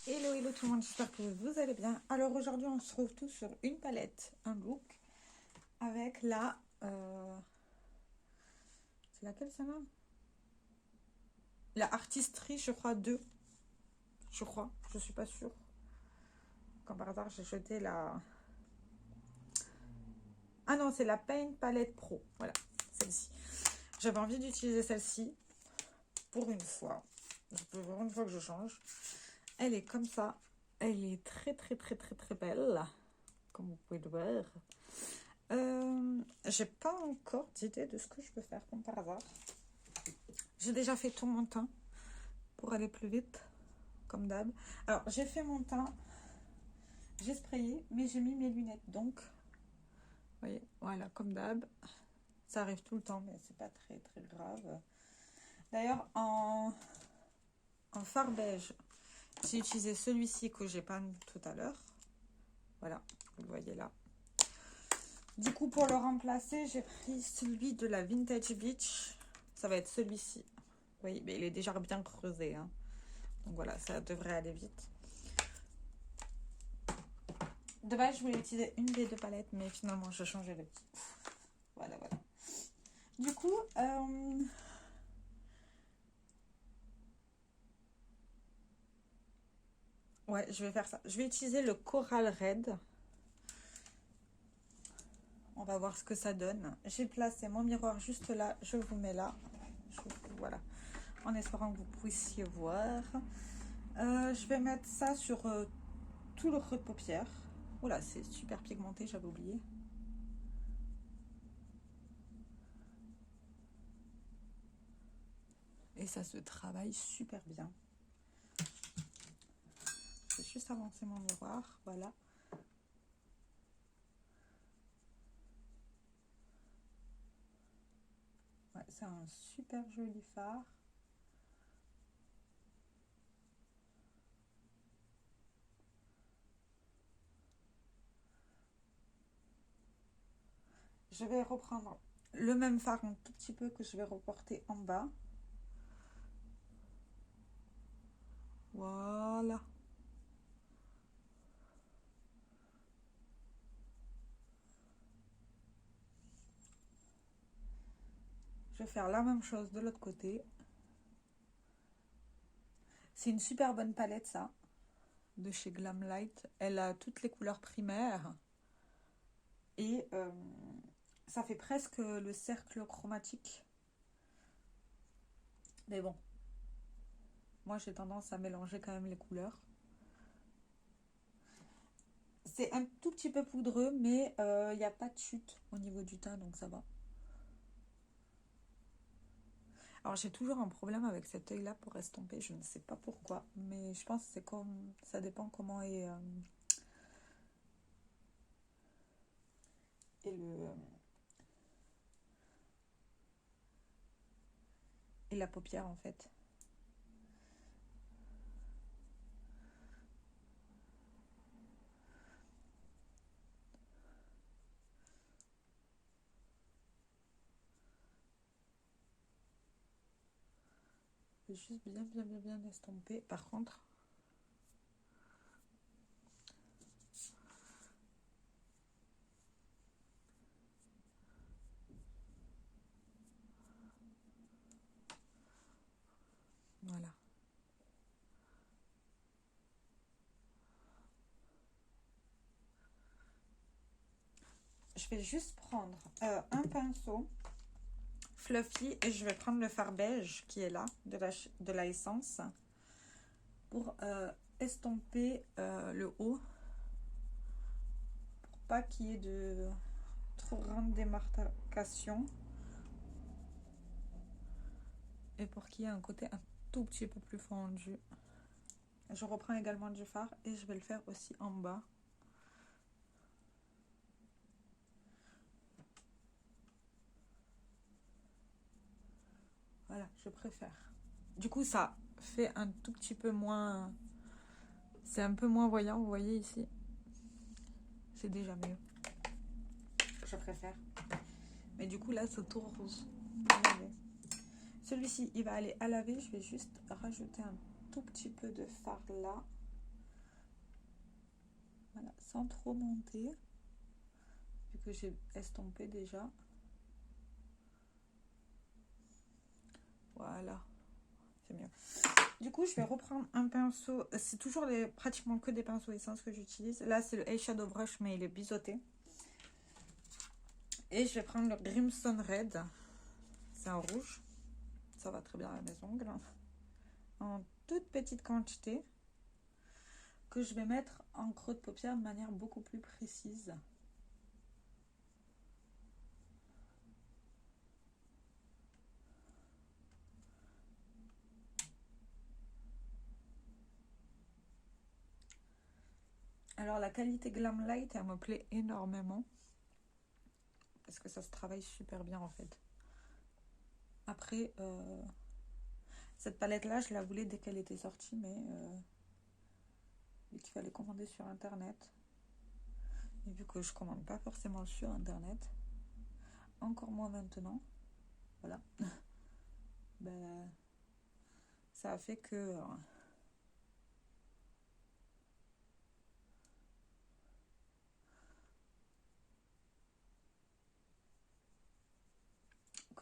Hello, hello tout le monde, j'espère que vous allez bien. Alors aujourd'hui, on se retrouve tous sur une palette, un look, avec la... c'est laquelle celle-là? La Artistry, je crois, 2. Je crois, je suis pas sûre. Comme par hasard, j'ai jeté la... Ah non, c'est la Paint Palette Pro. Voilà, celle-ci. J'avais envie d'utiliser celle-ci pour une fois. Pour une fois que je change. Elle est comme ça. Elle est très, très, très, très, très belle. Comme vous pouvez le voir. J'ai pas encore d'idée de ce que je peux faire comme par hasard. J'ai déjà fait tout mon teint pour aller plus vite, comme d'hab. Alors, j'ai fait mon teint, j'ai sprayé, mais j'ai mis mes lunettes. Donc, vous voyez, voilà, comme d'hab. Ça arrive tout le temps, mais c'est pas très très grave. D'ailleurs, en fard beige, j'ai utilisé celui-ci que j'ai peint tout à l'heure. Voilà, vous le voyez là. Du coup, pour le remplacer, j'ai pris celui de la Vintage Beach. Ça va être celui-ci. Vous voyez, mais il est déjà bien creusé. Hein. Donc voilà, ça devrait aller vite. De base, je voulais utiliser une des deux palettes, mais finalement, j'ai changé de petit. Voilà, voilà. Du coup, ouais, je vais faire ça. Je vais utiliser le Coral Red. On va voir ce que ça donne. J'ai placé mon miroir juste là. Je vous mets là. Voilà. En espérant que vous puissiez voir. Je vais mettre ça sur tout le creux de paupière. Oula, c'est super pigmenté, j'avais oublié. Et ça se travaille super bien. Je vais juste avancer mon miroir. Voilà. Ouais, c'est un super joli fard. Je vais reprendre le même fard un tout petit peu que je vais reporter en bas. Voilà. Je vais faire la même chose de l'autre côté. C'est une super bonne palette ça, de chez Glamlight. Elle a toutes les couleurs primaires. Et ça fait presque le cercle chromatique. Mais bon, moi j'ai tendance à mélanger quand même les couleurs. C'est un tout petit peu poudreux, mais il n'y a pas de chute au niveau du teint, donc ça va. Alors j'ai toujours un problème avec cet œil là pour estomper, je ne sais pas pourquoi, mais je pense que c'est comme ça dépend comment est et la paupière en fait. Je vais juste bien estomper. Par contre, voilà. Je vais juste prendre un pinceau fluffy et je vais prendre le fard beige qui est là, de la Essence, pour estomper le haut, pour pas qu'il y ait de trop grande démarcation et pour qu'il y ait un côté un tout petit peu plus fondu. Je reprends également du fard et je vais le faire aussi en bas. Voilà, je préfère. Du coup, ça fait un tout petit peu moins... C'est un peu moins voyant, vous voyez ici. C'est déjà mieux. Je préfère. Mais du coup, là, c'est tout rose. Celui-ci, il va aller à laver. Je vais juste rajouter un tout petit peu de fard là. Voilà, sans trop monter, vu que j'ai estompé déjà. Voilà, c'est mieux. Du coup, je vais reprendre un pinceau. C'est toujours pratiquement que des pinceaux essence que j'utilise. Là, c'est le Eyeshadow Brush, mais il est biseauté. Et je vais prendre le Grimstone Red. C'est un rouge. Ça va très bien à mes ongles. En toute petite quantité. Que je vais mettre en creux de paupière de manière beaucoup plus précise. Alors la qualité Glam Light, elle me plaît énormément. Parce que ça se travaille super bien en fait. Après, cette palette là, je la voulais dès qu'elle était sortie, mais vu qu'il fallait commander sur internet. Et vu que je commande pas forcément sur internet, encore moins maintenant, voilà, ben, ça a fait que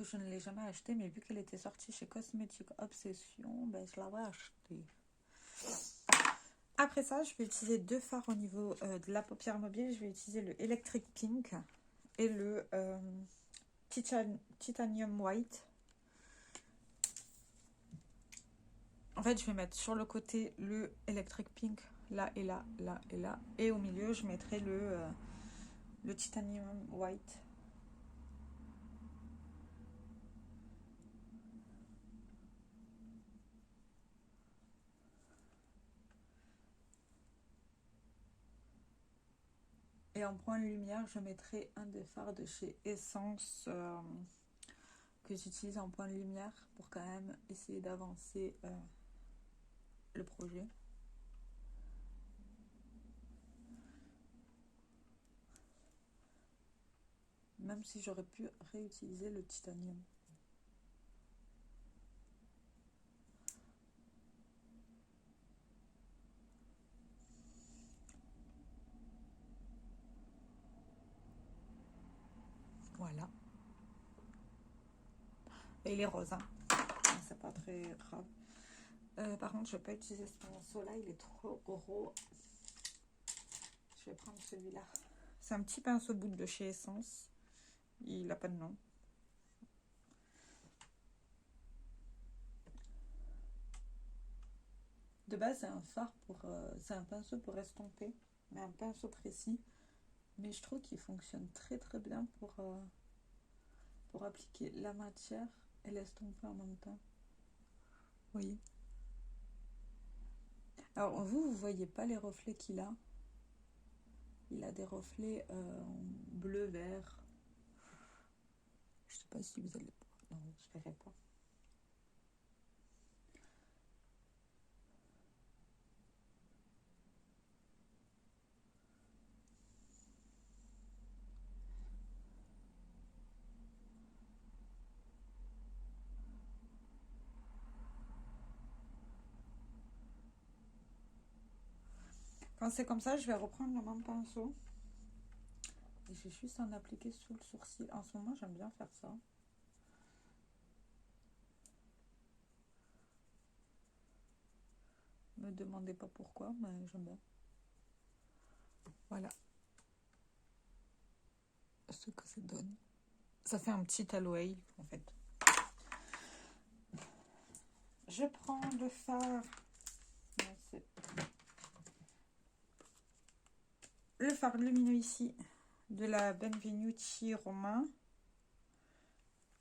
je ne l'ai jamais acheté, mais vu qu'elle était sortie chez Cosmetic Obsession, ben, je l'avais acheté. Après ça, je vais utiliser deux fards au niveau de la paupière mobile. Je vais utiliser le Electric Pink et le Titanium White. En fait, je vais mettre sur le côté le Electric Pink, là et là, là et là. Et au milieu, je mettrai le Titanium White. Et en point de lumière, je mettrai un des fards de chez Essence que j'utilise en point de lumière pour quand même essayer d'avancer le projet. Même si j'aurais pu réutiliser le titanium. Voilà. Et il est rose, hein. C'est pas très grave. Par contre, je vais pas utiliser ce pinceau-là, il est trop gros. Je vais prendre celui-là. C'est un petit pinceau bout de chez Essence. Il n'a pas de nom. De base, c'est un fard pour... c'est un pinceau pour estomper, mais un pinceau précis. Mais je trouve qu'il fonctionne très très bien pour appliquer la matière et l'estomper en même temps. Vous voyez? Alors vous voyez pas les reflets qu'il a. Il a des reflets bleu, vert. Je sais pas si vous allez... Non, je verrai pas. Quand c'est comme ça, je vais reprendre le même pinceau. Et je vais juste en appliquer sous le sourcil. En ce moment, j'aime bien faire ça. Me demandez pas pourquoi, mais j'aime bien. Voilà. Ce que ça donne. Ça fait un petit aloe, en fait. Je prends le fard. Le fard lumineux ici de la Benvenuti Romain.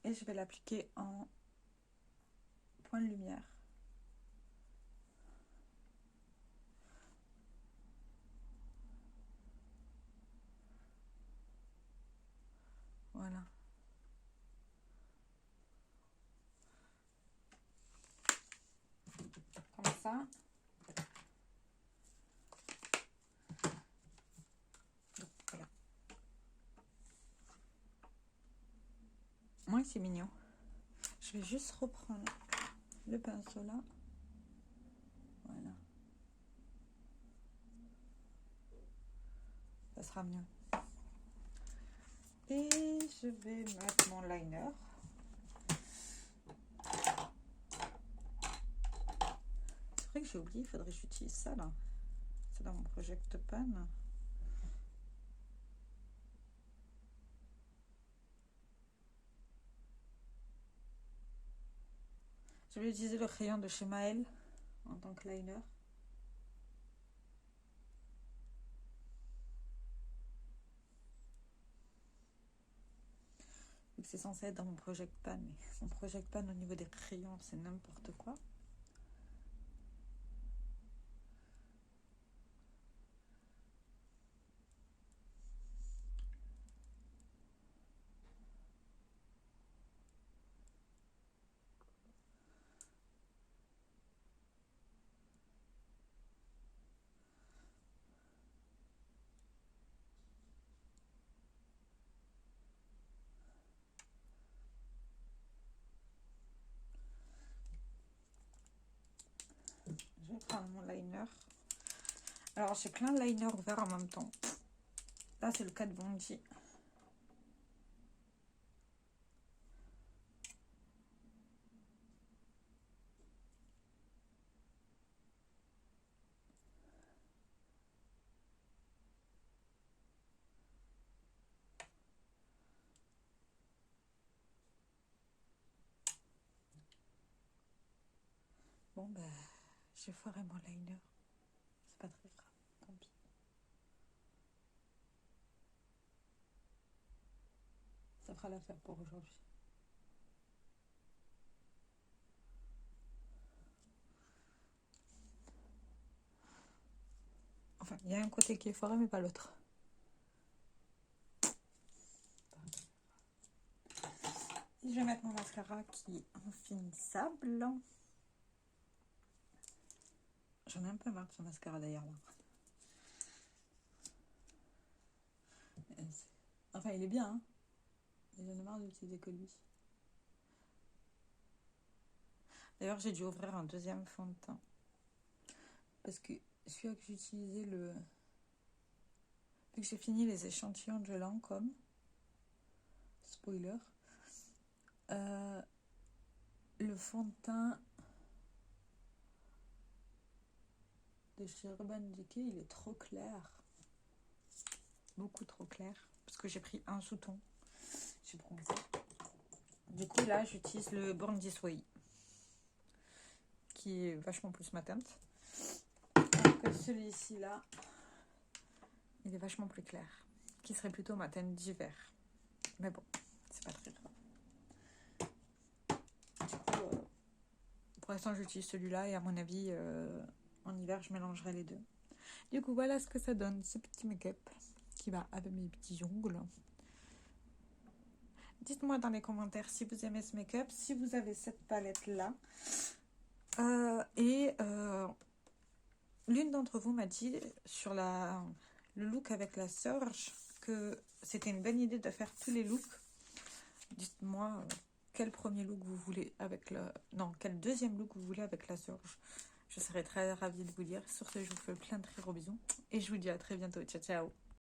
Et je vais l'appliquer en point de lumière. Voilà. Comme ça. Donc, voilà. Moi, c'est mignon. Je vais juste reprendre le pinceau là. Voilà. Ça sera mieux. Et je vais mettre mon liner. C'est vrai que j'ai oublié, il faudrait que j'utilise ça là. C'est dans mon Project Pan. Je vais utiliser le crayon de chez Maël en tant que liner. Vu que c'est censé être dans mon Project Pan, mais mon Project Pan au niveau des crayons, c'est n'importe quoi. Je vais prendre mon liner. Alors, j'ai plein de liners ouverts en même temps. Là, c'est le cas de Bondi. Bon, ben, j'ai foiré mon liner. C'est pas très grave, tant pis. Ça fera l'affaire pour aujourd'hui. Enfin, il y a un côté qui est foiré, mais pas l'autre. Et je vais mettre mon mascara qui est infinissable. J'en ai un peu marre de ce mascara d'ailleurs. Enfin, il est bien, hein. Mais j'en ai marre d'utiliser que lui. D'ailleurs, j'ai dû ouvrir un deuxième fond de teint. Parce que celui que j'ai utilisé, vu que j'ai fini les échantillons de Lancôme, spoiler, le fond de teint de chez Urban Decay, il est trop clair. Beaucoup trop clair. Parce que j'ai pris un sous-ton. J'ai bronzé. Du coup, là, j'utilise le Born This Way, qui est vachement plus ma teinte. Alors que celui-ci, là, il est vachement plus clair. Qui serait plutôt ma teinte d'hiver. Mais bon, c'est pas très grave. Du coup, pour l'instant, j'utilise celui-là. Et à mon avis, en hiver, je mélangerai les deux. Du coup, voilà ce que ça donne, ce petit make-up qui va avec mes petits ongles. Dites-moi dans les commentaires si vous aimez ce make-up, si vous avez cette palette-là. L'une d'entre vous m'a dit sur le look avec la Surge que c'était une bonne idée de faire tous les looks. Dites-moi quel premier look vous voulez avec quel deuxième look vous voulez avec la Surge. Je serais très ravie de vous dire. Sur ce, je vous fais plein de très gros bisous et je vous dis à très bientôt. Ciao, ciao.